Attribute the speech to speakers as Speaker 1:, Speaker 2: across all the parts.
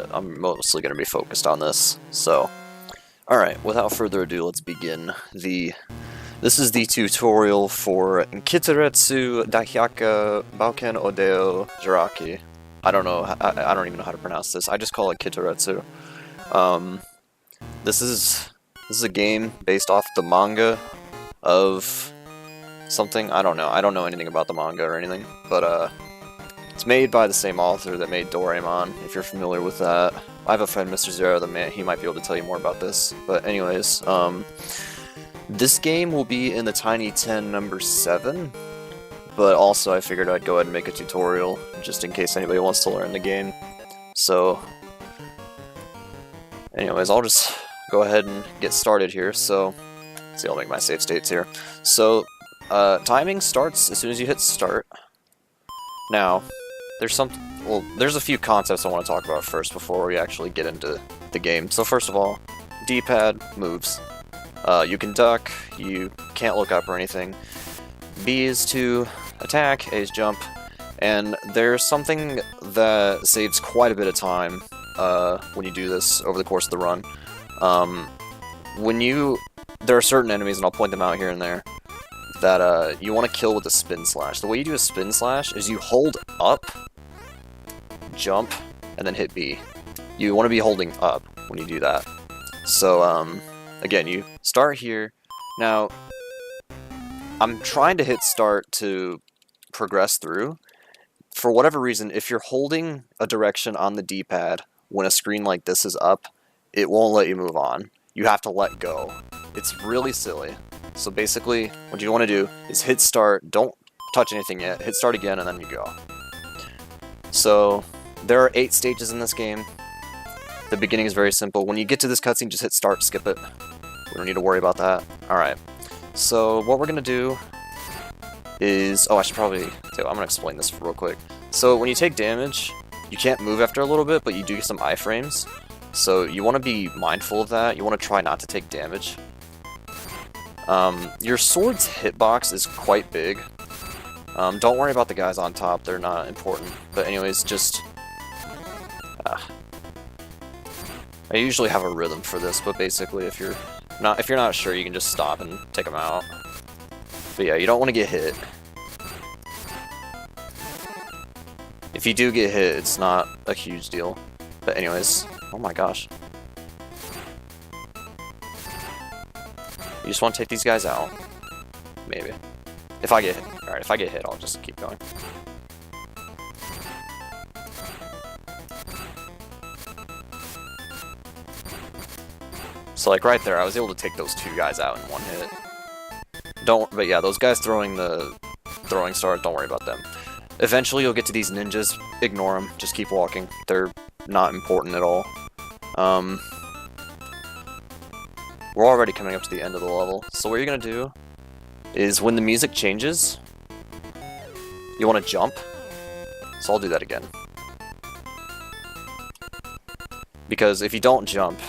Speaker 1: but I'm mostly going to be focused on this. So, alright, without further ado, let's begin. This is the tutorial for Kiteretsu, Daihyakka, Bouken, Ouedo, Juraki. I don't know, I don't even know how to pronounce this. I just call it Kiteretsu. This is a game based off the manga of something. I don't know anything about the manga or anything, but it's made by the same author that made Doraemon, if you're familiar with that. I have a friend, Mr. Zero, he might be able to tell you more about this. But anyways, this game will be in the Tiny 10 number 7, but also I figured I'd go ahead and make a tutorial, just in case anybody wants to learn the game. So, anyways, I'll just go ahead and get started here. So, let's see, I'll make my save states here. So, timing starts as soon as you hit start. Now, there's a few concepts I want to talk about first before we actually get into the game. So first of all, D-pad moves. You can duck, you can't look up or anything. B is to attack, A is jump, and there's something that saves quite a bit of time when you do this over the course of the run. There are certain enemies, and I'll point them out here and there, that you want to kill with a spin slash. The way you do a spin slash is you hold up, jump, and then hit B. You want to be holding up when you do that. So, again, you start here. Now, I'm trying to hit start to progress through. For whatever reason, if you're holding a direction on the D-pad when a screen like this is up, it won't let you move on. You have to let go. It's really silly. So basically, what you want to do is hit start, don't touch anything yet, hit start again, and then you go. So, there are 8 stages in this game. The beginning is very simple. When you get to this cutscene, just hit start, skip it. We don't need to worry about that. Alright. So, what we're going to do is... Oh, I should probably... I'm going to explain this real quick. So, when you take damage, you can't move after a little bit, but you do get some iframes. So, you want to be mindful of that. You want to try not to take damage. Your sword's hitbox is quite big. Don't worry about the guys on top, they're not important. But anyways, just... I usually have a rhythm for this, but basically if you're not sure, you can just stop and take them out. But yeah, you don't want to get hit. If you do get hit, it's not a huge deal. But anyways, oh my gosh. You just want to take these guys out. Maybe. If I get hit. Alright, if I get hit, I'll just keep going. So like right there, I was able to take those 2 guys out in 1 hit. But yeah, those guys throwing the throwing stars, don't worry about them. Eventually you'll get to these ninjas, ignore them, just keep walking. They're not important at all. We're already coming up to the end of the level, so what you're going to do is when the music changes, you want to jump, so I'll do that again. Because if you don't jump,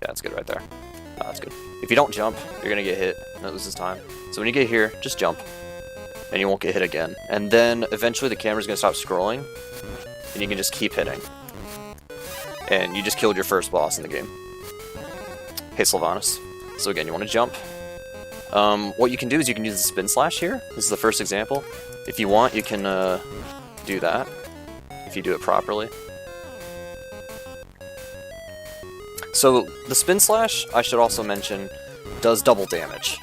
Speaker 1: yeah, that's good right there. No, that's good. If you don't jump, you're going to get hit, and it loses time. So when you get here, just jump, and you won't get hit again. And then eventually the camera's going to stop scrolling, and you can just keep hitting. And you just killed your first boss in the game. Hey, Sylvanas. So again, you want to jump. What you can do is you can use the spin slash here. This is the first example. If you want, you can do that, if you do it properly. So the spin slash, I should also mention, does double damage.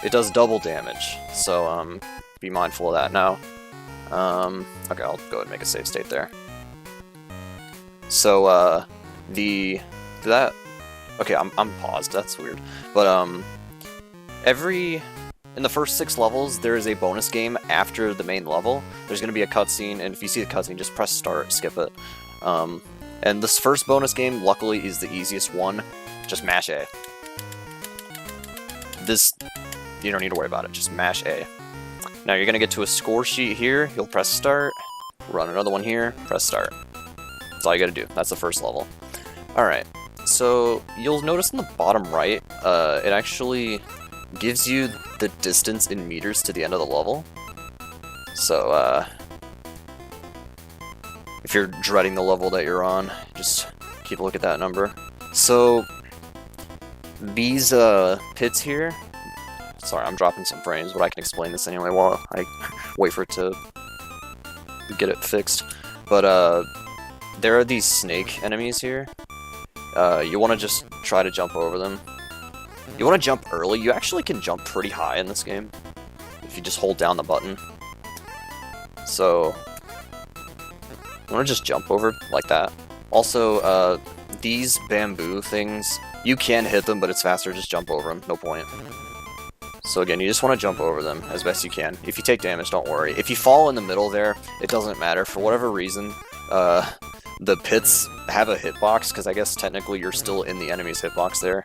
Speaker 1: It does double damage, so be mindful of that. Now, okay, I'll go ahead and make a save state there. So okay, I'm paused, that's weird. But in the first 6 levels, there is a bonus game after the main level. There's going to be a cutscene, and if you see the cutscene, just press start, skip it. And this first bonus game, luckily, is the easiest one. Just mash A. This, you don't need to worry about it, just mash A. Now you're going to get to a score sheet here, you'll press start, run another one here, press start. That's all you got to do, that's the first level. Alright, so you'll notice in the bottom right, it actually gives you the distance in meters to the end of the level. So, If you're dreading the level that you're on, just keep a look at that number. So these pits here, sorry, I'm dropping some frames, but I can explain this anyway while I wait for it to get it fixed. But there are these snake enemies here. You want to just try to jump over them. You want to jump early. You actually can jump pretty high in this game if you just hold down the button. So you want to just jump over like that. Also, these bamboo things, you can hit them, but it's faster to just jump over them. No point. So again, you just want to jump over them as best you can. If you take damage, don't worry. If you fall in the middle there, it doesn't matter. For whatever reason, the pits have a hitbox, because I guess technically you're still in the enemy's hitbox there.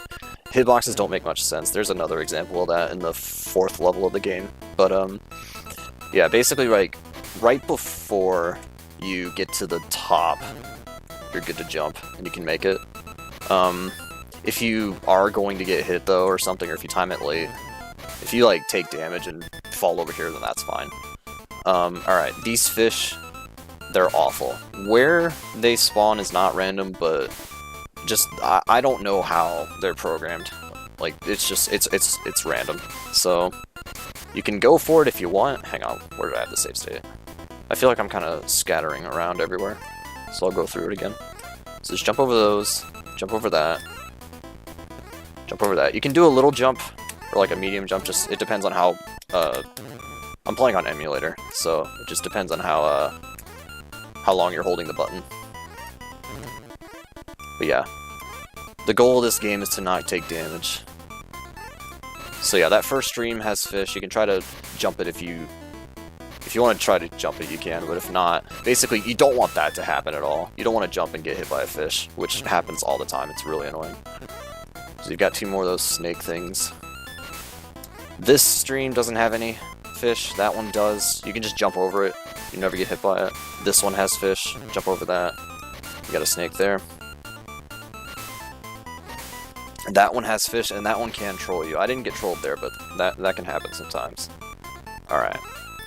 Speaker 1: Hitboxes don't make much sense. There's another example of that in the 4th level of the game. But, yeah, basically, like, right before you get to the top, you're good to jump, and you can make it. If you are going to get hit, though, or something, or if you time it late, if you, like, take damage and fall over here, then that's fine. Alright, these fish, they're awful. Where they spawn is not random, but just, I don't know how they're programmed. Like, it's just, it's random. So, you can go for it if you want. Hang on, where did I have the save state? I feel like I'm kind of scattering around everywhere, so I'll go through it again. So just jump over those, jump over that, jump over that. You can do a little jump, or like a medium jump, just, it depends on how, I'm playing on emulator, so it just depends on how long you're holding the button. But yeah, the goal of this game is to not take damage. So yeah, that first stream has fish. You can try to jump it if you want to try to jump it, you can, but if not, basically you don't want that to happen at all. You don't want to jump and get hit by a fish, which happens all the time. It's really annoying. So you've got 2 more of those snake things. This stream doesn't have any fish. That one does. You can just jump over it. You never get hit by it. This one has fish. Jump over that. You got a snake there. That one has fish, and that one can troll you. I didn't get trolled there, but that can happen sometimes. Alright.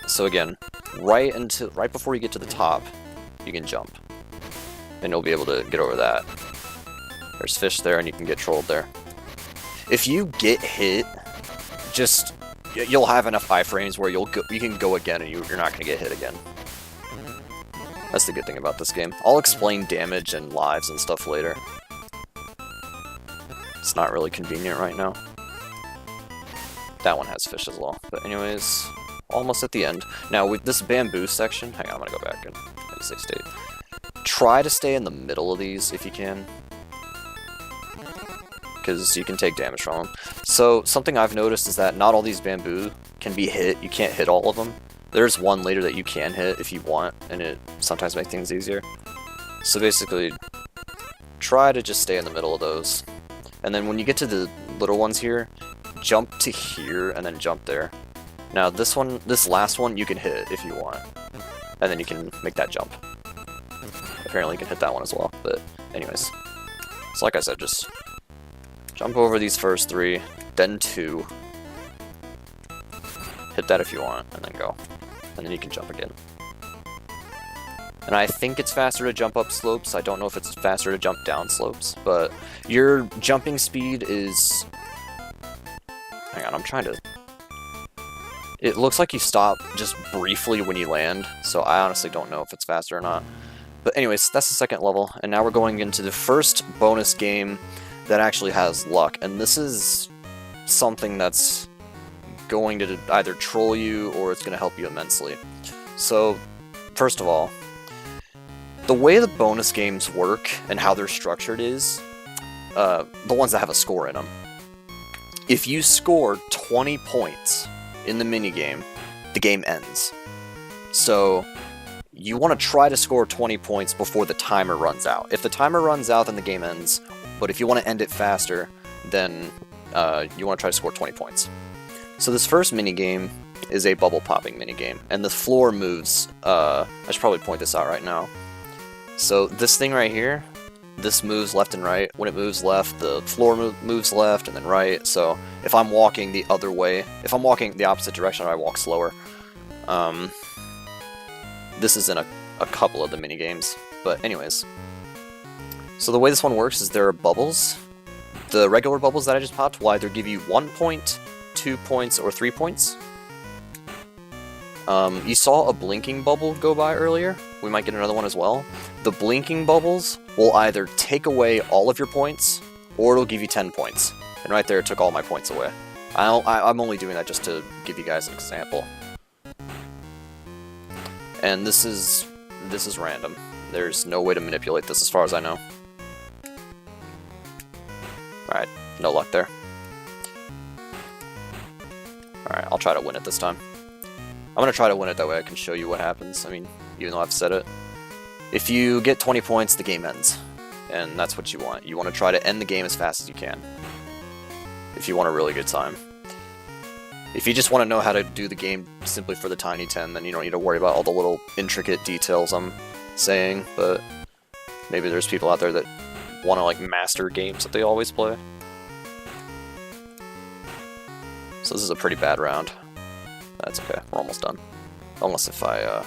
Speaker 1: So again, right before you get to the top, you can jump. And you'll be able to get over that. There's fish there, and you can get trolled there. If you get hit, just, you'll have enough iframes where you can go again, and you're not going to get hit again. That's the good thing about this game. I'll explain damage and lives and stuff later. It's not really convenient right now. That one has fish as well. But anyways, almost at the end. Now with this bamboo section, hang on, I'm gonna go back and save state. Try to stay in the middle of these if you can, because you can take damage from them. So something I've noticed is that not all these bamboo can be hit. You can't hit all of them. There's one later that you can hit if you want, and it sometimes makes things easier. So basically, try to just stay in the middle of those. And then when you get to the little ones here, jump to here and then jump there. Now this last one, you can hit if you want. And then you can make that jump. Apparently you can hit that one as well, but anyways. So like I said, just jump over these first 3, then 2. Hit that if you want, and then go. And then you can jump again. And I think it's faster to jump up slopes. I don't know if it's faster to jump down slopes, but your jumping speed is... Hang on, I'm trying to... It looks like you stop just briefly when you land, so I honestly don't know if it's faster or not. But anyways, that's the second level, and now we're going into the first bonus game that actually has luck. And this is something that's going to either troll you or it's going to help you immensely. So, first of all, the way the bonus games work and how they're structured is, the ones that have a score in them. If you score 20 points in the minigame, the game ends. So, you want to try to score 20 points before the timer runs out. If the timer runs out, then the game ends. But if you want to end it faster, then you want to try to score 20 points. So this first minigame is a bubble popping minigame, and the floor moves. I should probably point this out right now. So this thing right here, this moves left and right. When it moves left, the floor moves left and then right. So if I'm walking the other way, if I'm walking the opposite direction, I walk slower. This is in a couple of the minigames. But anyways, so the way this one works is there are bubbles. The regular bubbles that I just popped will either give you 1 point, 2 points, or 3 points. You saw a blinking bubble go by earlier. We might get another one as well. The blinking bubbles will either take away all of your points, or it'll give you 10 points. And right there, it took all my points away. I'm only doing that just to give you guys an example. And this is random. There's no way to manipulate this as far as I know. Alright, no luck there. Alright, I'll try to win it this time. I'm gonna try to win it, that way I can show you what happens. I mean, even though I've said it. If you get 20 points, the game ends. And that's what you want. You want to try to end the game as fast as you can. If you want a really good time. If you just want to know how to do the game simply for the Tiny 10, then you don't need to worry about all the little intricate details I'm saying, but maybe there's people out there that want to like master games that they always play. So this is a pretty bad round. That's okay, we're almost done. Unless if I,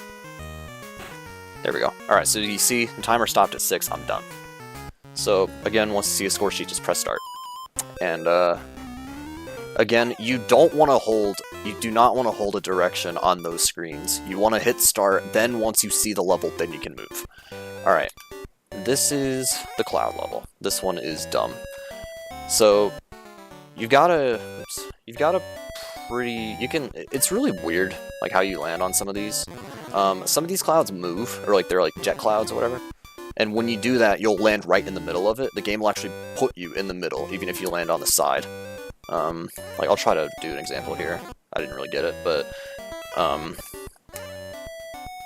Speaker 1: there we go. Alright, so you see, the timer stopped at 6, I'm done. So, again, once you see a score sheet, just press start. And, again, you do not want to hold a direction on those screens. You want to hit start, then once you see the level, then you can move. Alright, this is the cloud level. This one is dumb. So, you've got a pretty, it's really weird, like, how you land on some of these. Some of these clouds move, or like, they're like jet clouds or whatever. And when you do that, you'll land right in the middle of it. The game will actually put you in the middle, even if you land on the side. Like, I'll try to do an example here. I didn't really get it, but,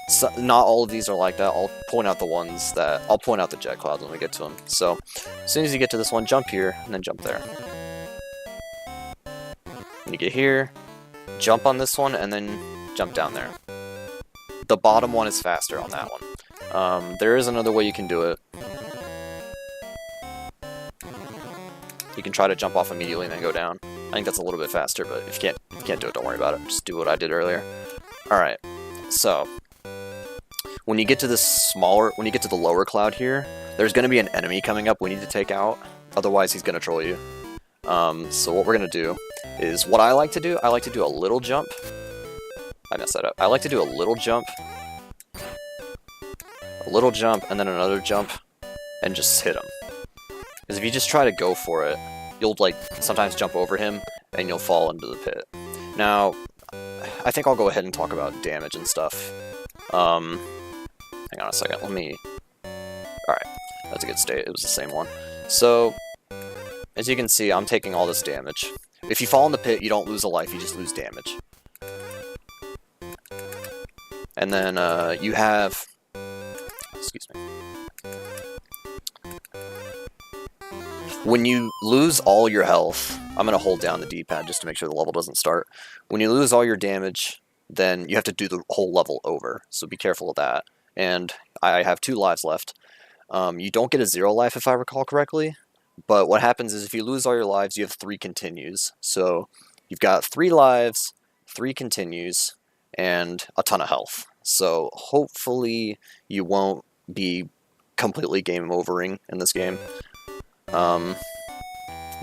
Speaker 1: so, not all of these are like that. I'll point out the jet clouds when we get to them. So, as soon as you get to this one, jump here, and then jump there. When you get here, jump on this one, and then jump down there. The bottom one is faster on that one. There is another way you can do it. You can try to jump off immediately and then go down. I think that's a little bit faster, but if you can't do it, don't worry about it. Just do what I did earlier. Alright, so when you get to the lower cloud here, there's going to be an enemy coming up we need to take out. Otherwise, he's going to troll you. So what we're going to do is, what I like to do a little jump. I messed that up. I like to do a little jump, and then another jump, and just hit him. Because if you just try to go for it, you'll like sometimes jump over him, and you'll fall into the pit. Now, I think I'll go ahead and talk about damage and stuff. Hang on a second, alright, that's a good state, it was the same one. So, as you can see, I'm taking all this damage. If you fall in the pit, you don't lose a life, you just lose damage. And then, you have... Excuse me. When you lose all your health, I'm going to hold down the D-pad just to make sure the level doesn't start. When you lose all your damage, then you have to do the whole level over, so be careful of that. And I have 2 lives left. You don't get a 0 life if I recall correctly, but what happens is if you lose all your lives, you have 3 continues. So you've got 3 lives, 3 continues, and a ton of health. So hopefully you won't be completely game overing in this game.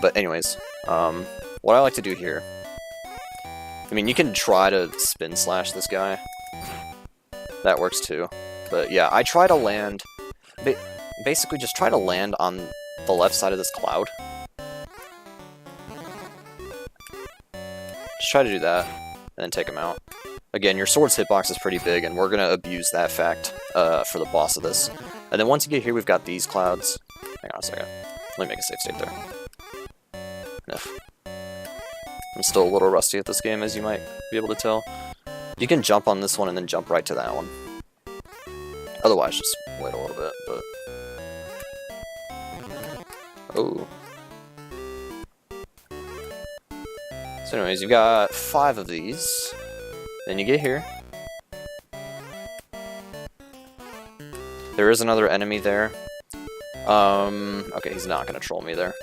Speaker 1: But anyways, what I like to do here, I mean, you can try to spin slash this guy. That works too. But yeah, I try to land, basically just try to land on the left side of this cloud. Just try to do that, and then take him out. Again, your sword's hitbox is pretty big, and we're going to abuse that fact for the boss of this. And then once you get here, we've got these clouds. Hang on a second. Let me make a safe state there. I'm still a little rusty at this game, as you might be able to tell. You can jump on this one and then jump right to that one. Otherwise, just wait a little bit, but... Oh. So anyways, you've got 5 of these. Then you get here. There is another enemy there. Okay, he's not gonna troll me there.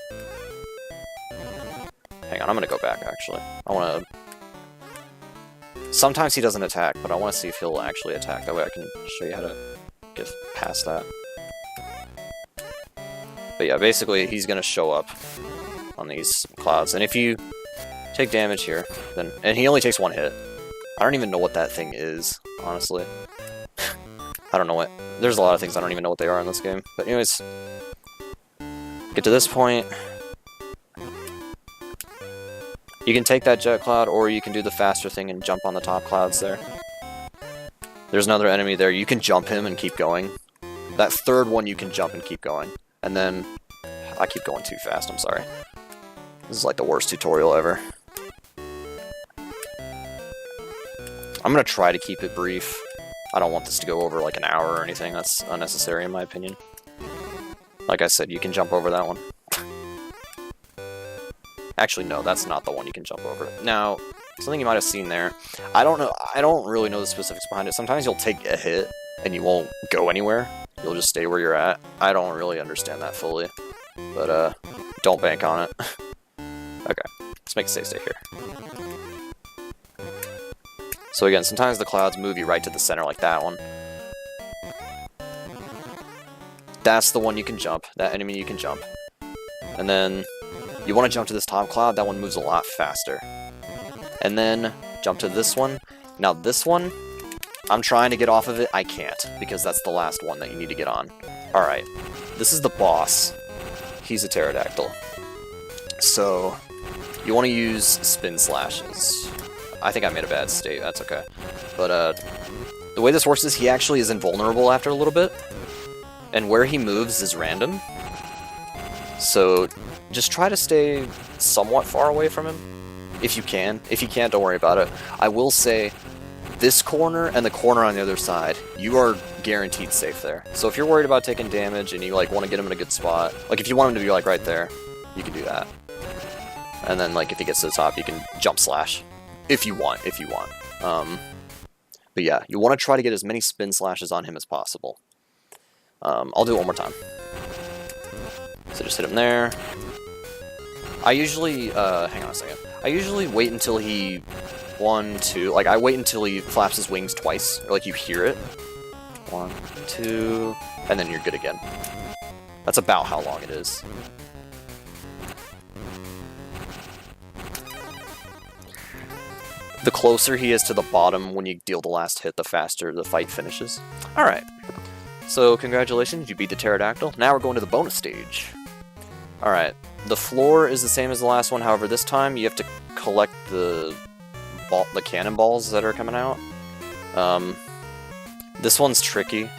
Speaker 1: Hang on, I'm gonna go back, actually. I wanna... Sometimes he doesn't attack, but I wanna see if he'll actually attack. That way I can show you how to get past that. But yeah, basically he's gonna show up on these clouds, and if you take damage here, then and he only takes one hit. I don't even know what that thing is, honestly. I don't know what. There's a lot of things I don't even know what they are in this game. But anyways, get to this point. You can take that jet cloud, or you can do the faster thing and jump on the top clouds there. There's another enemy there. You can jump him and keep going. That third one you can jump and keep going. And then... I keep going too fast, I'm sorry. This is like the worst tutorial ever. I'm gonna try to keep it brief. I don't want this to go over like an hour or anything. That's unnecessary in my opinion. Like I said, you can jump over that one. Actually, no, that's not the one you can jump over. Now, something you might have seen there. I don't know. I don't really know the specifics behind it. Sometimes you'll take a hit and you won't go anywhere. You'll just stay where you're at. I don't really understand that fully. But, don't bank on it. Okay, let's make a safe stay here. So again, sometimes the clouds move you right to the center like that one. That's the one you can jump. That enemy you can jump. And then you want to jump to this top cloud. That one moves a lot faster. And then jump to this one. Now this one, I'm trying to get off of it. I can't, because that's the last one that you need to get on. Alright, this is the boss. He's a pterodactyl. So, you want to use spin slashes. I think I made a bad state, that's okay. But, the way this works is he actually is invulnerable after a little bit. And where he moves is random. So, just try to stay somewhat far away from him. If you can. If you can't, don't worry about it. I will say, this corner and the corner on the other side, you are guaranteed safe there. So if you're worried about taking damage and you like want to get him in a good spot, like if you want him to be like right there, you can do that. And then like if he gets to the top, you can jump slash. If you want. But yeah, you want to try to get as many spin slashes on him as possible. I'll do it one more time. So just hit him there. I usually, hang on a second. I usually wait until he... I wait until he flaps his wings twice, or like you hear it. 1, 2, and then you're good again. That's about how long it is. The closer he is to the bottom when you deal the last hit, the faster the fight finishes. Alright. So, congratulations, you beat the pterodactyl. Now we're going to the bonus stage. Alright. The floor is the same as the last one, however this time you have to collect the cannonballs that are coming out. This one's tricky,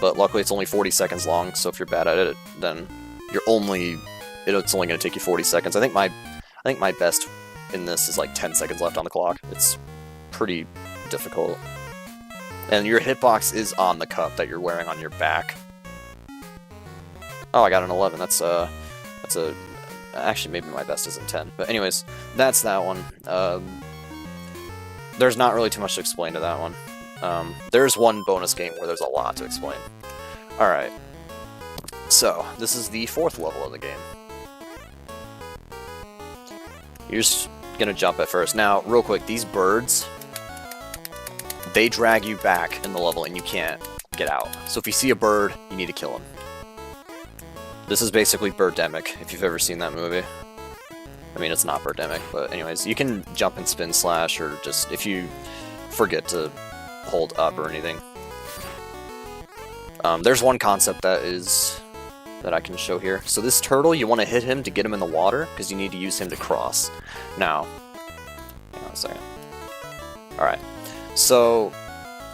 Speaker 1: but luckily it's only 40 seconds long, so if you're bad at it, then it's only going to take you 40 seconds. I think my best in this is like 10 seconds left on the clock. It's pretty difficult. And your hitbox is on the cup that you're wearing on your back. Oh, I got an 11. Actually, maybe my best isn't 10. But anyways, that's that one. There's not really too much to explain to that one. There's one bonus game where there's a lot to explain. Alright. So, this is the 4th level of the game. You're just gonna jump at first. Now, real quick, these birds, they drag you back in the level and you can't get out. So if you see a bird, you need to kill him. This is basically Birdemic, if you've ever seen that movie. I mean, it's not Birdemic, but anyways, you can jump and spin slash, or just, if you forget to hold up or anything. There's one concept that I can show here. So this turtle, you want to hit him to get him in the water, because you need to use him to cross. Now, hang on a second. Alright, so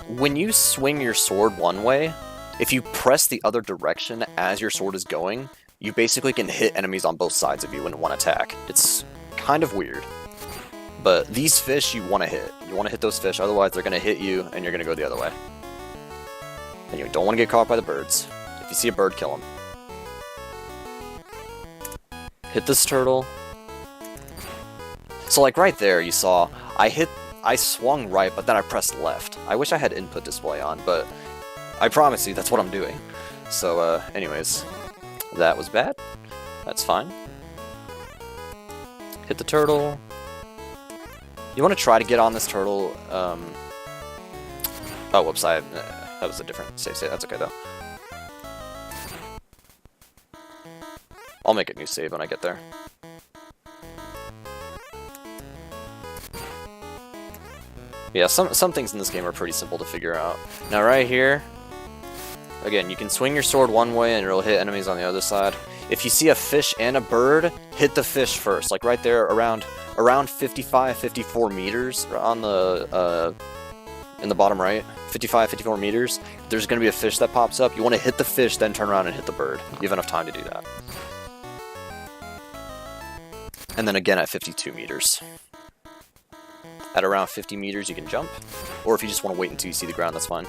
Speaker 1: when you swing your sword one way, if you press the other direction as your sword is going, you basically can hit enemies on both sides of you in one attack. It's kind of weird. But these fish you want to hit. You want to hit those fish, otherwise they're going to hit you and you're going to go the other way. And you don't want to get caught by the birds. If you see a bird, kill him. Hit this turtle. So like right there you saw, I swung right, but then I pressed left. I wish I had input display on, but I promise you that's what I'm doing. So anyways, that was bad. That's fine. Hit the turtle. You want to try to get on this turtle. Oh, whoops, that was a different save state. That's okay though. I'll make a new save when I get there. Yeah, some things in this game are pretty simple to figure out. Now right here, again, you can swing your sword one way and it'll hit enemies on the other side. If you see a fish and a bird, hit the fish first. Like right there, around 55, 54 meters on the in the bottom right, 55, 54 meters. There's going to be a fish that pops up. You want to hit the fish, then turn around and hit the bird. You have enough time to do that. And then again at 52 meters. At around 50 meters, you can jump. Or if you just want to wait until you see the ground, that's fine.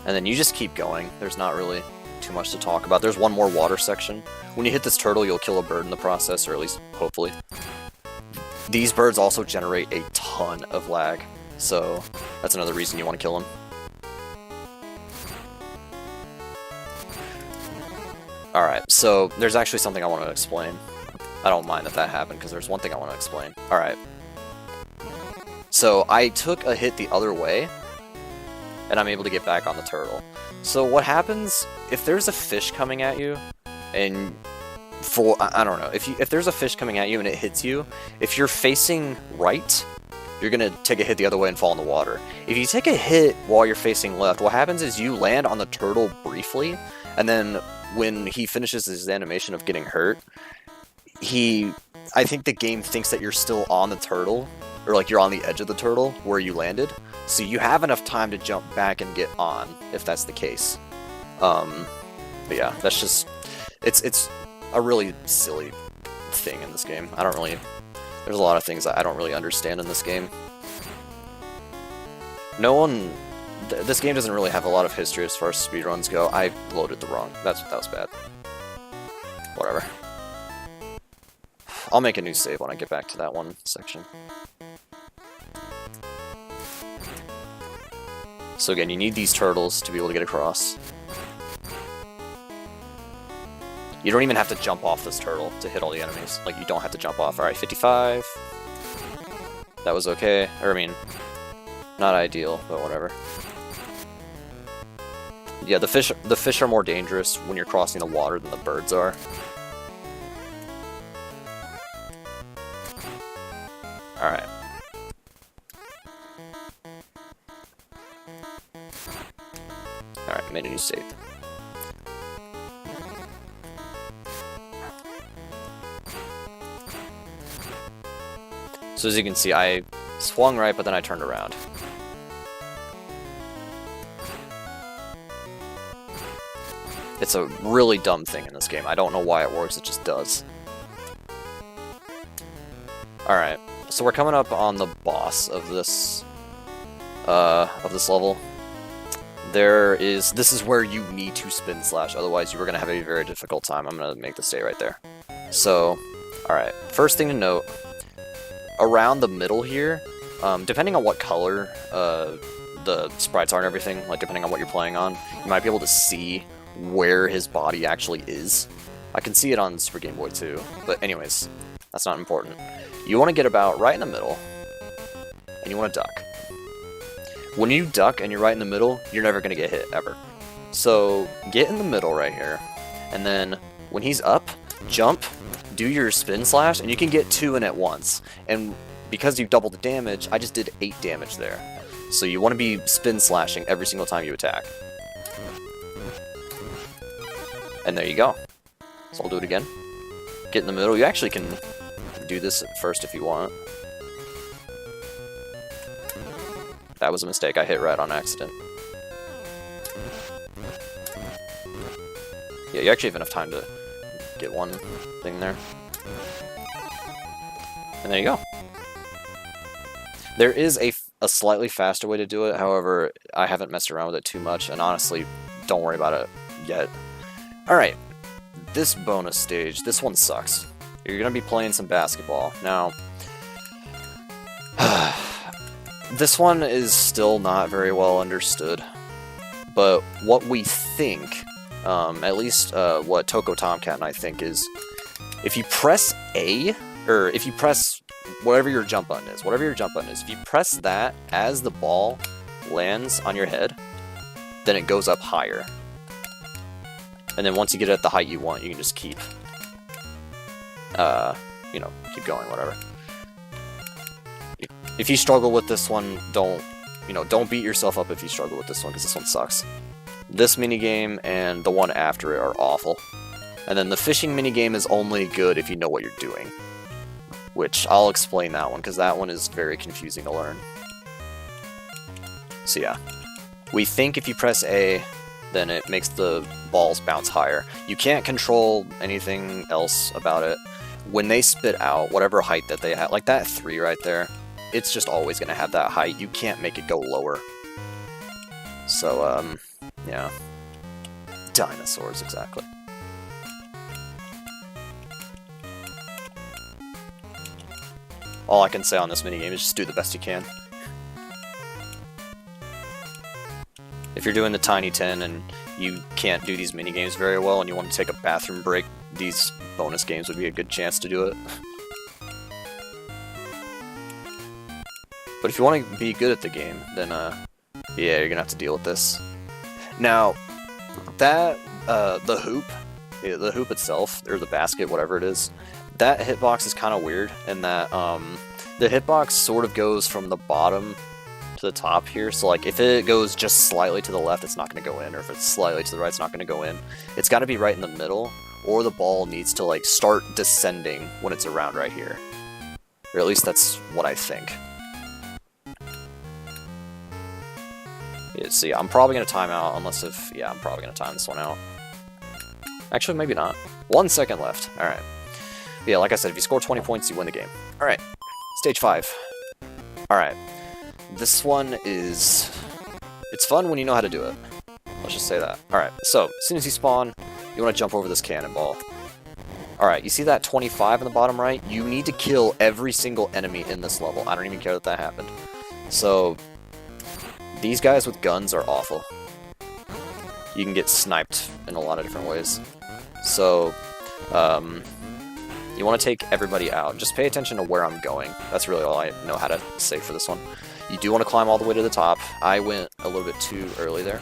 Speaker 1: And then you just keep going. There's not really too much to talk about. There's one more water section. When you hit this turtle, you'll kill a bird in the process, or at least, hopefully. These birds also generate a ton of lag, so that's another reason you want to kill them. Alright, so there's actually something I want to explain. I don't mind that happened, because there's one thing I want to explain. Alright. So I took a hit the other way, and I'm able to get back on the turtle. So what happens if there's a fish coming at you, and I don't know, if there's a fish coming at you and it hits you, if you're facing right, you're gonna take a hit the other way and fall in the water. If you take a hit while you're facing left, what happens is you land on the turtle briefly, and then when he finishes his animation of getting hurt, I think the game thinks that you're still on the turtle, or like you're on the edge of the turtle where you landed, so you have enough time to jump back and get on, if that's the case. But yeah, that's just, it's a really silly thing in this game. There's a lot of things that I don't really understand in this game. This game doesn't really have a lot of history as far as speedruns go. I loaded the wrong, that was bad. Whatever. I'll make a new save when I get back to that one section. So again, you need these turtles to be able to get across. You don't even have to jump off this turtle to hit all the enemies. Like, you don't have to jump off. Alright, 55. That was okay. Or, I mean, not ideal, but whatever. Yeah, the fish are more dangerous when you're crossing the water than the birds are. Alright. Alright, made a new save. So as you can see, I swung right, but then I turned around. It's a really dumb thing in this game. I don't know why it works, it just does. Alright, so we're coming up on the boss of this level. This is where you need to spin slash, otherwise you are going to have a very difficult time. I'm going to make the stay right there. So, alright, first thing to note, around the middle here, depending on what color the sprites are and everything, like depending on what you're playing on, you might be able to see where his body actually is. I can see it on Super Game Boy too, but anyways, that's not important. You want to get about right in the middle, and you want to duck. When you duck and you're right in the middle, you're never going to get hit, ever. So, get in the middle right here, and then when he's up, jump, do your spin slash, and you can get 2 in at once. And because you doubled the damage, I just did 8 damage there. So you want to be spin slashing every single time you attack. And there you go. So I'll do it again. Get in the middle. You actually can do this at first if you want. That was a mistake. I hit right on accident. Yeah, you actually have enough time to get one thing there. And there you go. There is a slightly faster way to do it, however, I haven't messed around with it too much, and honestly, don't worry about it yet. Alright, this bonus stage, this one sucks. You're going to be playing some basketball. Now, this one is still not very well understood, but what we think, at least what Toko Tomcat and I think, is if you press A, or if you press whatever your jump button is, if you press that as the ball lands on your head, then it goes up higher. And then once you get it at the height you want, you can just keep, you know, keep going, whatever. If you struggle with this one, don't beat yourself up if you struggle with this one, because this one sucks. This minigame and the one after it are awful. And then the fishing minigame is only good if you know what you're doing. Which, I'll explain that one, because that one is very confusing to learn. So yeah. We think if you press A, then it makes the balls bounce higher. You can't control anything else about it. When they spit out, whatever height that they have, like that 3 right there, it's just always going to have that height. You can't make it go lower. So, yeah. Dinosaurs, exactly. All I can say on this minigame is just do the best you can. If you're doing the Tiny 10 and you can't do these minigames very well and you want to take a bathroom break, these bonus games would be a good chance to do it. But if you want to be good at the game, then yeah, you're gonna have to deal with this. Now, that the hoop itself, or the basket, whatever it is, that hitbox is kind of weird in that the hitbox sort of goes from the bottom to the top here. So like if it goes just slightly to the left, it's not going to go in, or if it's slightly to the right, it's not going to go in. It's got to be right in the middle, or the ball needs to like start descending when it's around right here. Or at least that's what I think. Yeah, so yeah, I'm probably going to time out, unless if, yeah, I'm probably going to time this one out. Actually, maybe not. 1 second left. Alright. Yeah, like I said, if you score 20 points, you win the game. Alright, stage 5. Alright. This one is... It's fun when you know how to do it. Let's just say that. Alright, so, as soon as you spawn, you want to jump over this cannonball. Alright, you see that 25 in the bottom right? You need to kill every single enemy in this level. I don't even care that happened. So, these guys with guns are awful. You can get sniped in a lot of different ways. So, you want to take everybody out. Just pay attention to where I'm going. That's really all I know how to say for this one. You do want to climb all the way to the top. I went a little bit too early there.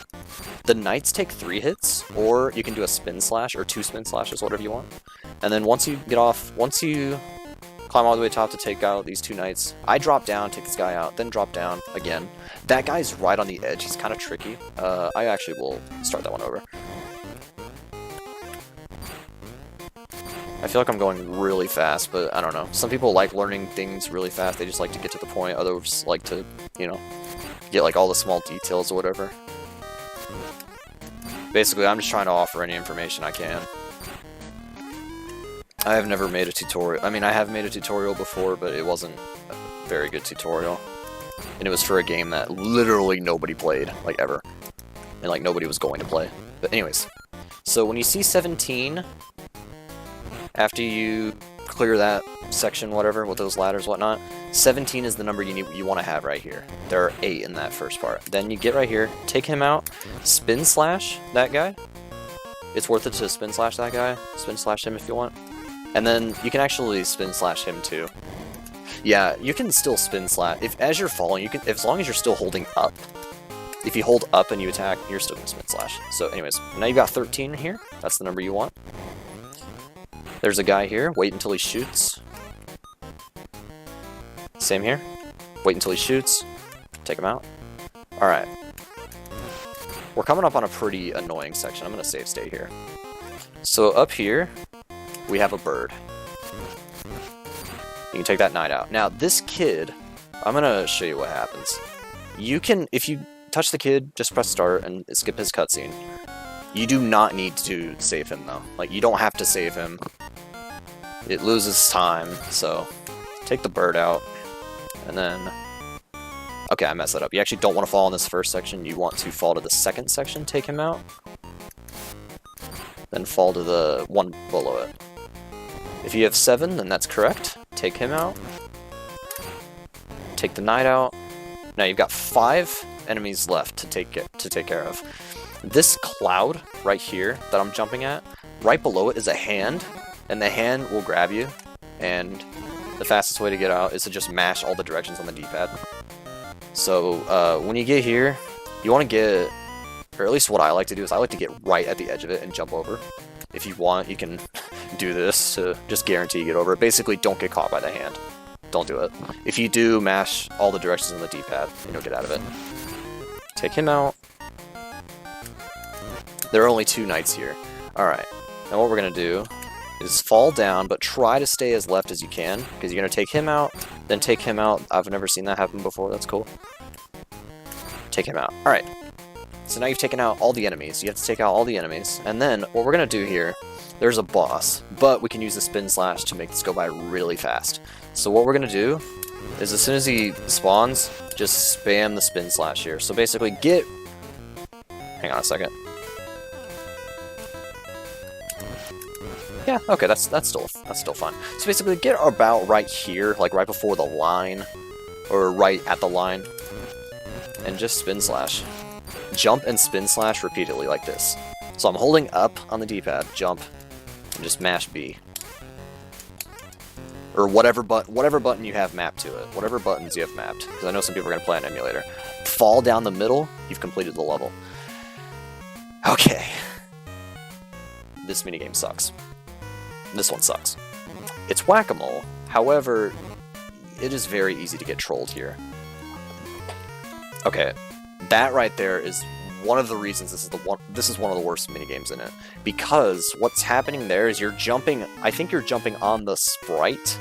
Speaker 1: The knights take 3 hits, or you can do a spin slash, or 2 spin slashes, whatever you want. And then once you get off, once you climb all the way to the top to take out these 2 knights, I drop down, take this guy out, then drop down again. That guy's right on the edge. He's kind of tricky. I actually will start that one over. I feel like I'm going really fast, but I don't know. Some people like learning things really fast. They just like to get to the point. Others like to, you know, get like all the small details or whatever. Basically, I'm just trying to offer any information I can. I have never made a tutorial. I mean, I have made a tutorial before, but it wasn't a very good tutorial. And it was for a game that literally nobody played, like ever. And like nobody was going to play. But anyways, so when you see 17... After you clear that section, whatever, with those ladders, whatnot, 17 is the number you want to have right here. There are 8 in that first part. Then you get right here, take him out, spin slash that guy. It's worth it to spin slash that guy. Spin slash him if you want. And then you can actually spin slash him too. Yeah, you can still spin slash. As you're falling, you can, as long as you're still holding up. If you hold up and you attack, you're still going to spin slash. So anyways, now you've got 13 here. That's the number you want. There's a guy here. Wait until he shoots. Same here. Wait until he shoots. Take him out. Alright. We're coming up on a pretty annoying section. I'm going to save state here. So up here, we have a bird. You can take that knight out. Now, this kid, I'm going to show you what happens. You can, if you touch the kid, just press start and skip his cutscene. You do not need to save him, though. Like, you don't have to save him. It loses time, so take the bird out, and then... Okay, I messed that up. You actually don't want to fall in this first section. You want to fall to the second section, take him out, then fall to the one below it. If you have 7, then that's correct. Take him out. Take the knight out. Now you've got 5 enemies left to take care of. This cloud right here that I'm jumping at, right below it is a hand, and the hand will grab you, and the fastest way to get out is to just mash all the directions on the D-pad. So when you get here, you want to get or at least what I like to do, is I like to get right at the edge of it and jump over. If you want, you can do this to just guarantee you get over it. Basically, don't get caught by the hand. Don't do it. If you do, mash all the directions on the D-pad, and you'll get out of it. Take him out. There are only 2 knights here. Alright, now what we're going to do is fall down, but try to stay as left as you can, because you're going to take him out, then take him out. I've never seen that happen before, that's cool. Take him out. Alright, so now you've taken out all the enemies. You have to take out all the enemies, and then what we're going to do here, there's a boss, but we can use the spin slash to make this go by really fast. So what we're going to do is as soon as he spawns, just spam the spin slash here. So basically get... Hang on a second. Yeah, okay, that's still fine. So basically get about right here, like right before the line, or right at the line, and just spin slash. Jump and spin slash repeatedly like this. So I'm holding up on the D-pad, jump, and just mash B. Or whatever button you have mapped to it. Whatever buttons you have mapped. Because I know some people are going to play on emulator. Fall down the middle, you've completed the level. Okay. This minigame sucks. This one sucks. It's whack-a-mole, however, it is very easy to get trolled here. Okay, that right there is one of the reasons this is one of the worst minigames in it. Because what's happening there is you're jumping, I think you're jumping on the sprite,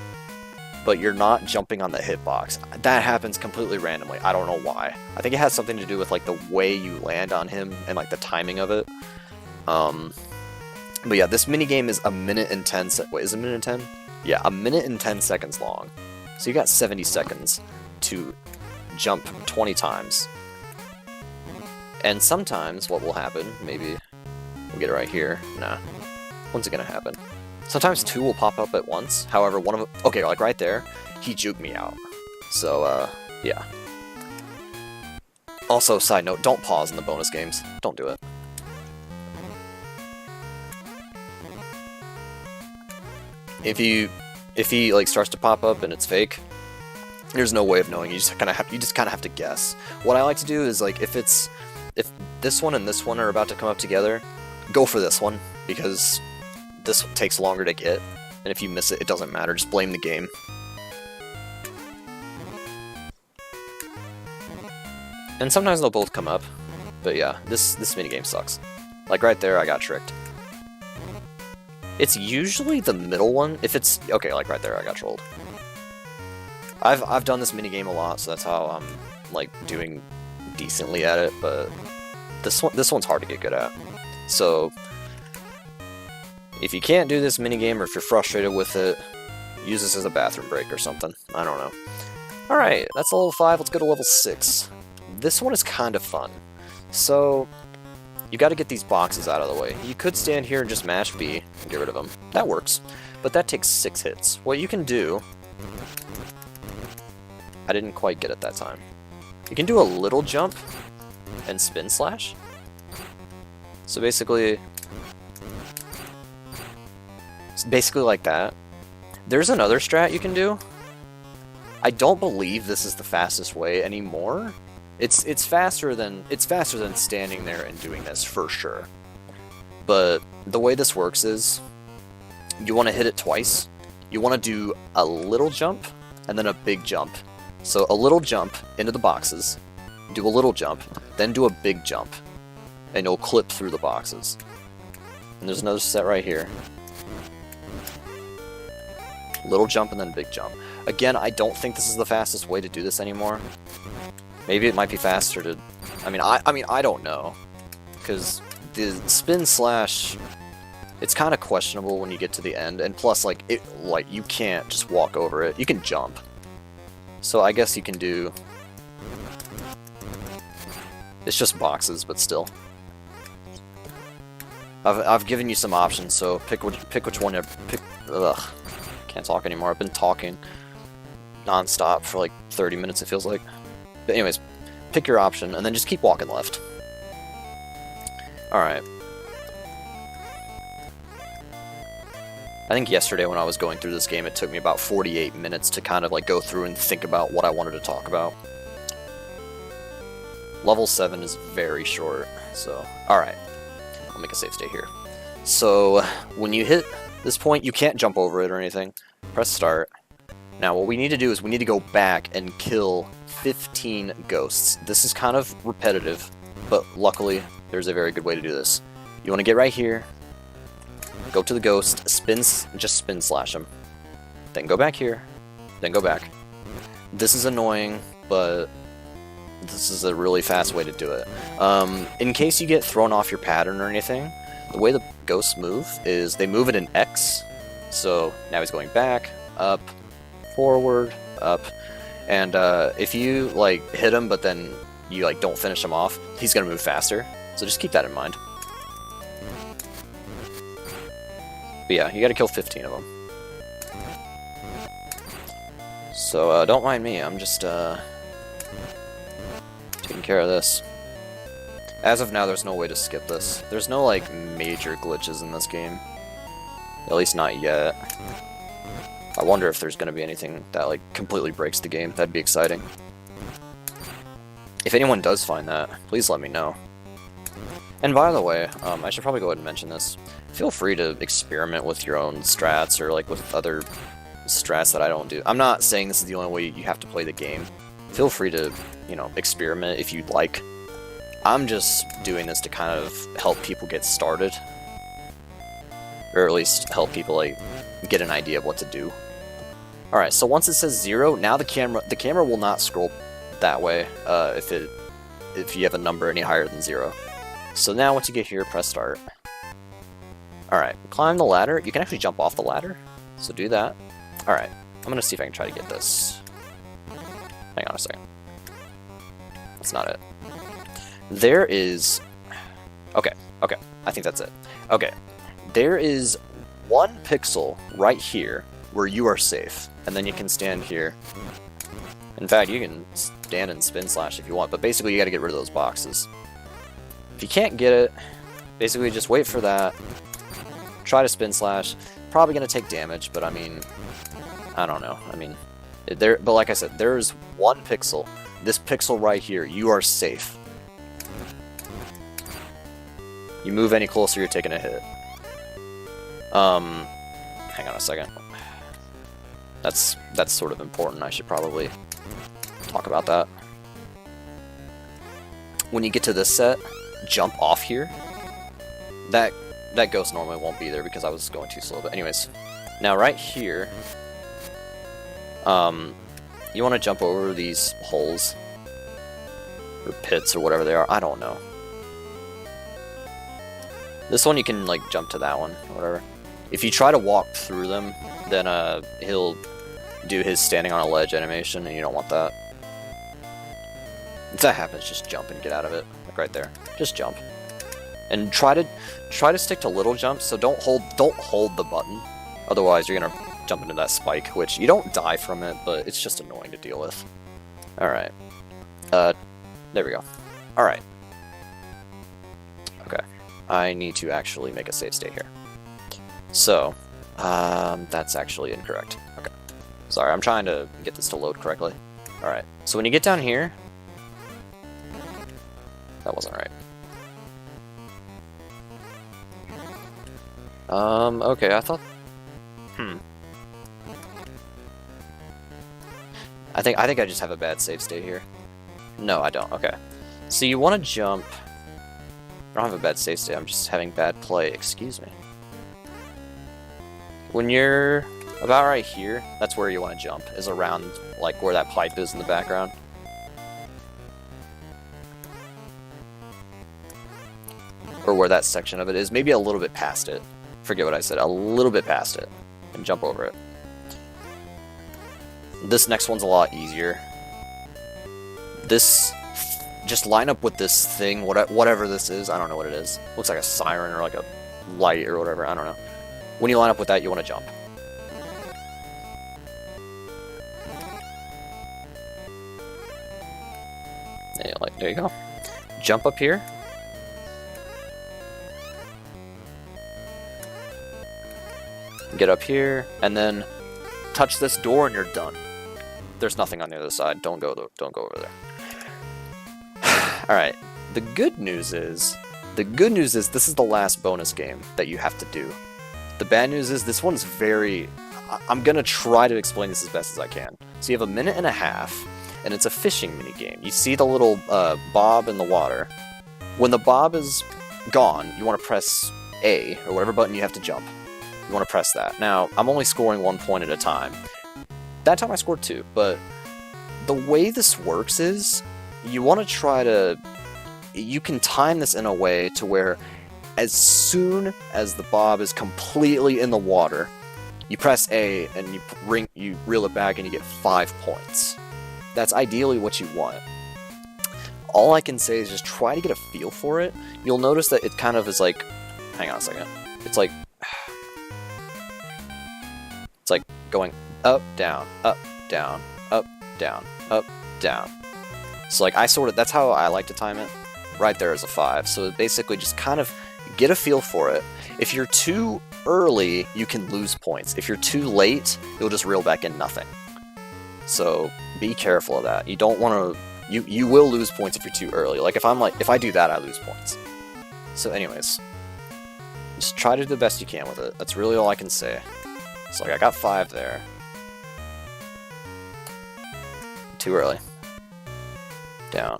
Speaker 1: but you're not jumping on the hitbox. That happens completely randomly. I don't know why. I think it has something to do with like the way you land on him and like the timing of it. But yeah, this minigame is 1 minute and 10 seconds. Wait, is it 1 minute and 10? Yeah, 1 minute and 10 seconds long. So you got 70 seconds to jump 20 times. And sometimes what will happen, maybe we'll get it right here. Nah. When's it gonna happen? Sometimes 2 will pop up at once. However, one of them... Okay, like right there, he juked me out. So, yeah. Also, side note, don't pause in the bonus games. Don't do it. If he like starts to pop up and it's fake, there's no way of knowing. You just kind of have to guess. What I like to do is like if this one and this one are about to come up together, go for this one because this one takes longer to get, and if you miss it, it doesn't matter. Just blame the game. And sometimes they'll both come up, but yeah, this minigame sucks. Like right there, I got tricked. It's usually the middle one. If it's... Okay, like right there, I got trolled. I've done this minigame a lot, so that's how I'm, like, doing decently at it, but this one's hard to get good at. So, if you can't do this minigame, or if you're frustrated with it, use this as a bathroom break or something. I don't know. Alright, that's level 5, let's go to level 6. This one is kind of fun. So... You gotta get these boxes out of the way. You could stand here and just mash B and get rid of them. That works. But that takes 6 hits. What you can do... I didn't quite get it that time. You can do a little jump and spin slash. So basically... It's basically like that. There's another strat you can do. I don't believe this is the fastest way anymore. It's faster than standing there and doing this for sure. But the way this works is you want to hit it twice. You want to do a little jump and then a big jump. So a little jump into the boxes, do a little jump, then do a big jump, and you'll clip through the boxes. And there's another set right here. Little jump and then big jump. Again, I don't think this is the fastest way to do this anymore. Maybe it might be faster to... I mean, I don't know. Because the spin slash... It's kind of questionable when you get to the end. And plus, like, you can't just walk over it. You can jump. So I guess you can do... It's just boxes, but still. I've given you some options, so pick which one you pick. Ugh, can't talk anymore. I've been talking non-stop for like 30 minutes, it feels like. But anyways, pick your option, and then just keep walking left. Alright. I think yesterday when I was going through this game, it took me about 48 minutes to kind of like go through and think about what I wanted to talk about. Level 7 is very short, so... Alright, I'll make a save state here. So, when you hit this point, you can't jump over it or anything. Press start. Now, what we need to do is we need to go back and kill 15 ghosts. This is kind of repetitive, but luckily, there's a very good way to do this. You want to get right here, go to the ghost, just spin slash him. Then go back here, then go back. This is annoying, but this is a really fast way to do it. In case you get thrown off your pattern or anything, the way the ghosts move is they move in an X. So now he's going back, up, forward, up, and if you like hit him but then you like don't finish him off, he's gonna move faster. So just keep that in mind. But yeah, you gotta kill 15 of them. So don't mind me, I'm just taking care of this. As of now, there's no way to skip this. There's no like major glitches in this game. At least not yet. I wonder if there's gonna be anything that like completely breaks the game. That'd be exciting. If anyone does find that, please let me know. And by the way, I should probably go ahead and mention this. Feel free to experiment with your own strats or like with other strats that I don't do. I'm not saying this is the only way you have to play the game. Feel free to, you know, experiment if you'd like. I'm just doing this to kind of help people get started. Or at least help people like get an idea of what to do. Alright, so once it says 0, now the camera will not scroll that way if you have a number any higher than 0. So now once you get here, press start. Alright, climb the ladder. You can actually jump off the ladder, so do that. Alright, I'm gonna see if I can try to get this. Hang on a second. That's not it. There is... Okay, I think that's it. Okay, there is 1 pixel right here where you are safe, and then you can stand here. In fact, you can stand and spin slash if you want, but basically you gotta get rid of those boxes. If you can't get it, basically just wait for that, try to spin slash, probably gonna take damage, but I mean, I don't know, but like I said, there's 1 pixel, this pixel right here, you are safe. You move any closer, you're taking a hit. Hang on a second. That's sort of important. I should probably talk about that. When you get to this set, jump off here. That ghost normally won't be there because I was going too slow. But anyways, now right here, you want to jump over these holes or pits or whatever they are. I don't know. This one you can like jump to that one or whatever. If you try to walk through them, then he'll do his standing on a ledge animation, and you don't want that. If that happens, just jump and get out of it, like right there. Just jump, and try to stick to little jumps. So don't hold the button, otherwise you're gonna jump into that spike, which you don't die from it, but it's just annoying to deal with. All right, there we go. All right. Okay, I need to actually make a save state here. So, that's actually incorrect. Okay. Sorry, I'm trying to get this to load correctly. Alright, so when you get down here... That wasn't right. Okay, I thought... I think I just have a bad save state here. No, I don't. Okay. So you want to jump... I don't have a bad save state, I'm just having bad play. Excuse me. When you're about right here, that's where you want to jump, is around, like, where that pipe is in the background. Or where that section of it is. Maybe a little bit past it. Forget what I said. A little bit past it. And jump over it. This next one's a lot easier. This... Just line up with this thing, whatever this is. I don't know what it is. Looks like a siren or like a light or whatever. I don't know. When you line up with that, you want to jump. Yeah, like, there you go. Jump up here. Get up here, and then touch this door, and you're done. There's nothing on the other side. Don't go over there. Alright, the good news is this is the last bonus game that you have to do. The bad news is this one's very... I'm gonna try to explain this as best as I can. So you have a minute and a half, and it's a fishing minigame. You see the little bob in the water. When the bob is gone, you want to press A, or whatever button you have to jump. You want to press that. Now, I'm only scoring 1 point at a time. That time I scored 2, but the way this works is, you want to try to... You can time this in a way to where as soon as the bob is completely in the water, you press A and you reel it back and you get 5 points. That's ideally what you want. All I can say is just try to get a feel for it. You'll notice that it kind of is like... Hang on a second. It's like going up, down, up, down, up, down, up, down. So like that's how I like to time it. Right there is a 5. So basically just kind of get a feel for it. If you're too early, you can lose points. If you're too late, you'll just reel back in nothing. So be careful of that. You don't want to... You will lose points if you're too early. Like if I do that, I lose points. So anyways, just try to do the best you can with it. That's really all I can say. So like I got 5 there. Too early. Down.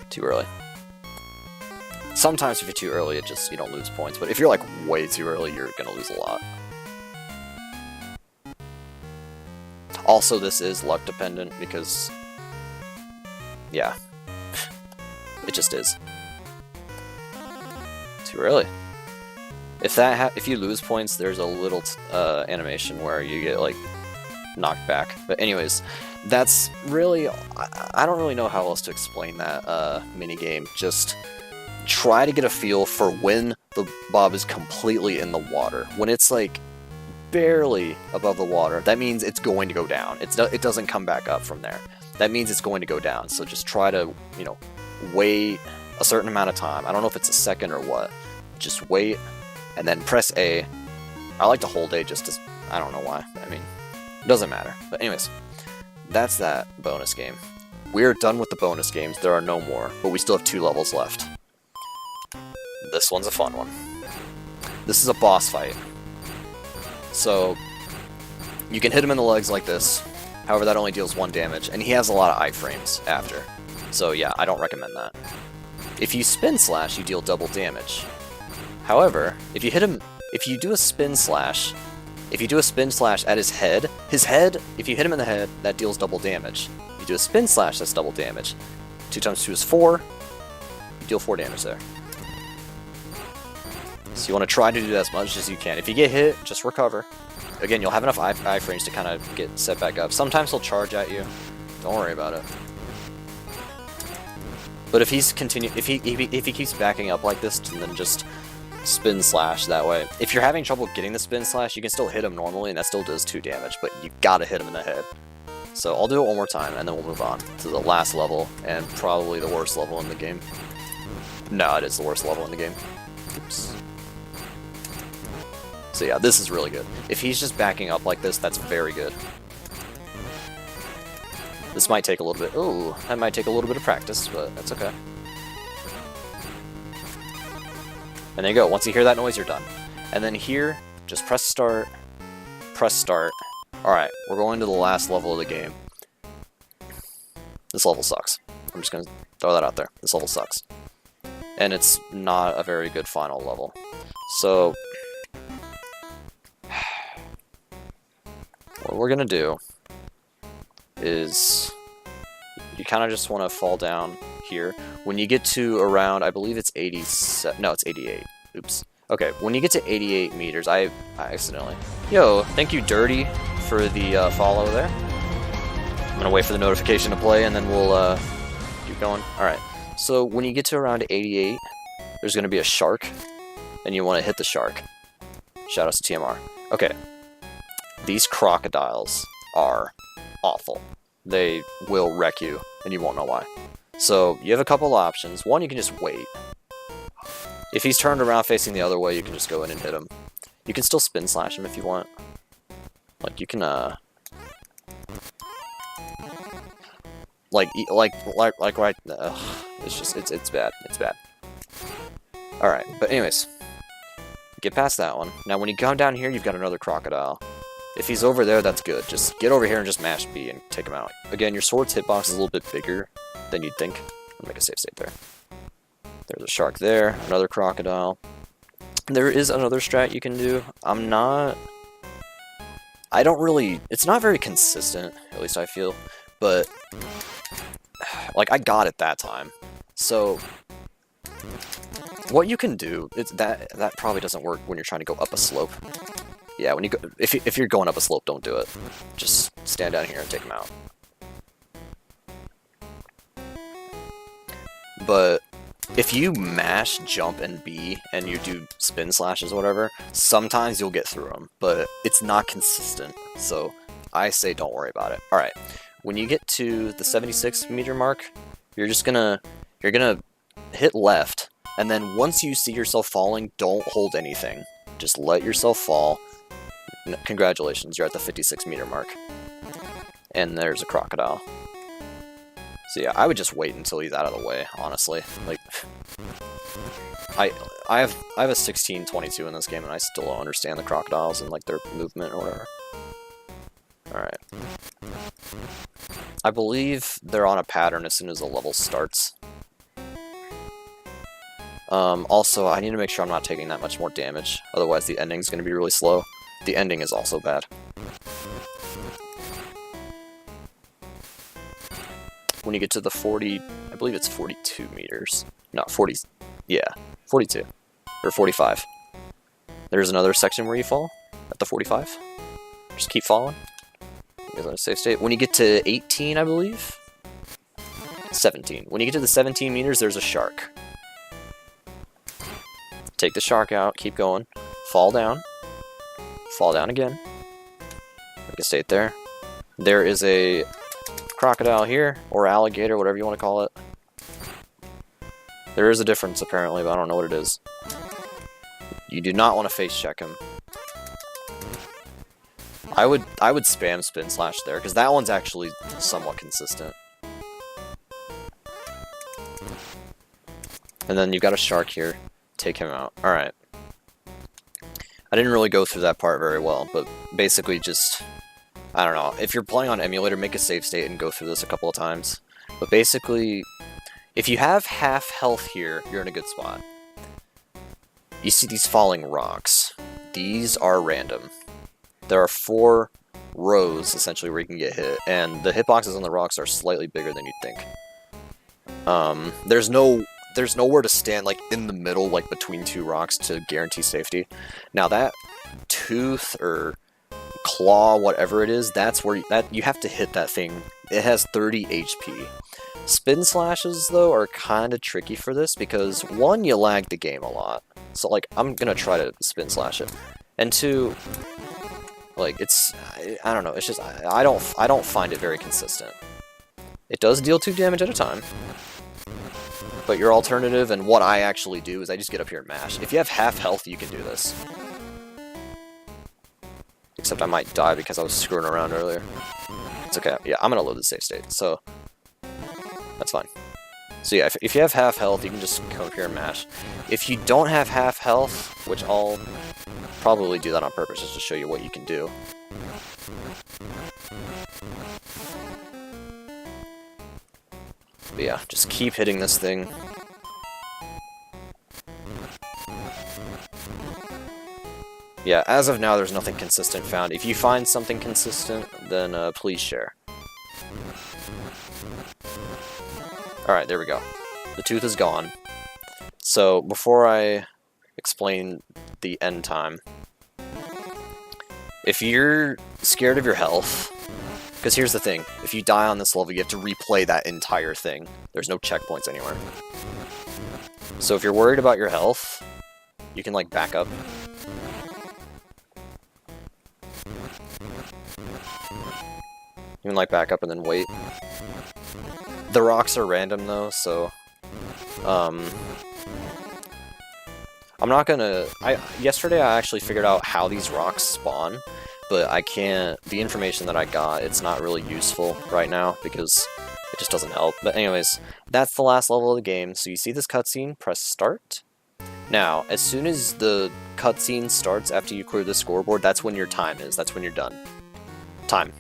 Speaker 1: Too early. Sometimes if you're too early, you don't lose points, but if you're like way too early, you're gonna lose a lot. Also, this is luck dependent because, yeah, it just is. Too early. If you lose points, there's a little animation where you get like knocked back. But anyways, that's really... I don't really know how else to explain that minigame. Just try to get a feel for when the bob is completely in the water. When it's like barely above the water, that means it's going to go down. It doesn't come back up from there. That means it's going to go down. So just try to, wait a certain amount of time. I don't know if it's a second or what. Just wait, and then press A. I like to hold A just as... I don't know why. I mean, it doesn't matter. But anyways, that's that bonus game. We're done with the bonus games. There are no more, but we still have 2 levels left. This one's a fun one. This is a boss fight. So, you can hit him in the legs like this. However, that only deals 1 damage, and he has a lot of iframes after. So yeah, I don't recommend that. If you spin slash, you deal double damage. However, if you do a spin slash at his head, if you hit him in the head, that deals double damage. If you do a spin slash, that's double damage. 2 times 2 is 4. You deal 4 damage there. So you want to try to do that as much as you can. If you get hit, just recover. Again, you'll have enough iframes to kind of get set back up. Sometimes he'll charge at you. Don't worry about it. But if he keeps backing up like this, and then just spin slash that way. If you're having trouble getting the spin slash, you can still hit him normally, and that still does 2 damage, but you gotta hit him in the head. So I'll do it one more time, and then we'll move on to the last level, and probably the worst level in the game. No, it is the worst level in the game. Oops. So yeah, this is really good. If he's just backing up like this, that's very good. This might take a little bit... Ooh, that might take a little bit of practice, but that's okay. And there you go. Once you hear that noise, you're done. And then here, just press start. Press start. Alright, we're going to the last level of the game. This level sucks. I'm just going to throw that out there. This level sucks. And it's not a very good final level. So... what we're going to do is... you kind of just want to fall down here. When you get to around, I believe it's 87... no, it's 88. Oops. Okay, when you get to 88 meters, I accidentally... Yo, thank you, Dirty, for the follow there. I'm going to wait for the notification to play, and then we'll keep going. Alright, so when you get to around 88, there's going to be a shark, and you want to hit the shark. Shoutouts to TMR. Okay. These crocodiles are awful. They will wreck you, and you won't know why. So, you have a couple options. One, you can just wait. If he's turned around facing the other way, you can just go in and hit him. You can still spin slash him if you want. Like, you can, right. It's just it's bad. It's bad. All right, but anyways, get past that one. Now, when you come down here, you've got another crocodile. If he's over there, that's good. Just get over here and just mash B and take him out. Again, your sword's hitbox is a little bit bigger than you'd think. I'll make a safe state there. There's a shark there, another crocodile. There is another strat you can do. It's not very consistent, at least I feel, but, like, I got it that time. So, what you can do, that probably doesn't work when you're trying to go up a slope. Yeah, when you go, if you're going up a slope, don't do it. Just stand down here and take him out. But if you mash, jump, and B, and you do spin slashes or whatever, sometimes you'll get through them, but it's not consistent, so I say don't worry about it. Alright, when you get to the 76 meter mark, you're gonna hit left, and then once you see yourself falling, don't hold anything. Just let yourself fall. Congratulations, you're at the 56 meter mark. And there's a crocodile. So yeah, I would just wait until he's out of the way, honestly. Like, I have a 16-22 in this game, and I still don't understand the crocodiles and like their movement or whatever. Alright. I believe they're on a pattern as soon as the level starts. Also, I need to make sure I'm not taking that much more damage, otherwise the ending's going to be really slow. The ending is also bad. When you get to the 40, I believe it's 42 meters. No, 40, yeah, 42. Or 45. There's another section where you fall, at the 45. Just keep falling. You guys on a safe state. When you get to 18, I believe? 17. When you get to the 17 meters, there's a shark. Take the shark out, keep going. Fall down. Fall down again. Make a state there. There is a crocodile here, or alligator, whatever you want to call it. There is a difference apparently, but I don't know what it is. You do not want to face check him. I would spam spin slash there, because that one's actually somewhat consistent. And then you've got a shark here. Take him out. Alright. I didn't really go through that part very well, but basically just, I don't know, if you're playing on emulator, make a save state and go through this a couple of times. But basically, if you have half health here, you're in a good spot. You see these falling rocks. These are random. There are 4 rows, essentially, where you can get hit, and the hitboxes on the rocks are slightly bigger than you'd think. There's nowhere to stand, like, in the middle, like, between 2 rocks to guarantee safety. Now, that tooth, or claw, whatever it is, that's where you have to hit that thing. It has 30 HP. Spin slashes, though, are kind of tricky for this, because, 1, you lag the game a lot. So, like, I'm gonna try to spin slash it. And 2, like, it's, I don't know, it's just, I don't find it very consistent. It does deal 2 damage at a time. But your alternative, and what I actually do, is I just get up here and mash. If you have half health, you can do this. Except I might die because I was screwing around earlier. It's okay. Yeah, I'm gonna load the save state, so that's fine. So yeah, if you have half health, you can just come up here and mash. If you don't have half health, which I'll probably do that on purpose just to show you what you can do. But yeah, just keep hitting this thing. Yeah, as of now, there's nothing consistent found. If you find something consistent, then please share. Alright, there we go. The tooth is gone. So, before I explain the end time, if you're scared of your health, because here's the thing, if you die on this level, you have to replay that entire thing. There's no checkpoints anywhere. So if you're worried about your health, you can, like, back up. You can, like, back up and then wait. The rocks are random, though, so I'm not gonna... Yesterday I actually figured out how these rocks spawn, but I can't... The information that I got, it's not really useful right now, because It just doesn't help. But anyways, that's the last level of the game. So you see this cutscene, press start. Now, as soon as the cutscene starts after you clear the scoreboard, that's when your time is. That's when you're done. Time.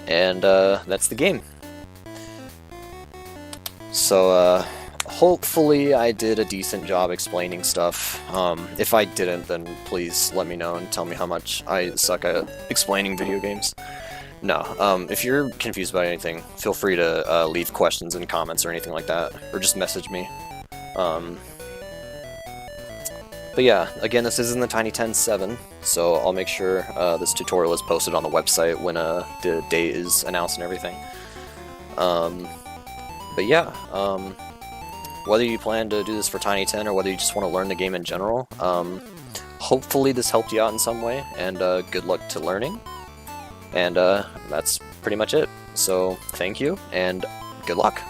Speaker 1: And that's the game. So hopefully I did a decent job explaining stuff. If I didn't, then please let me know and tell me how much I suck at explaining video games. No, if you're confused about anything, feel free to leave questions in comments or anything like that, or just message me. But yeah, again, this is in the Tiny 10.7, so I'll make sure this tutorial is posted on the website when the date is announced and everything. But yeah, whether you plan to do this for Tiny 10 or whether you just want to learn the game in general, hopefully this helped you out in some way, and good luck to learning. And that's pretty much it. So thank you, and good luck.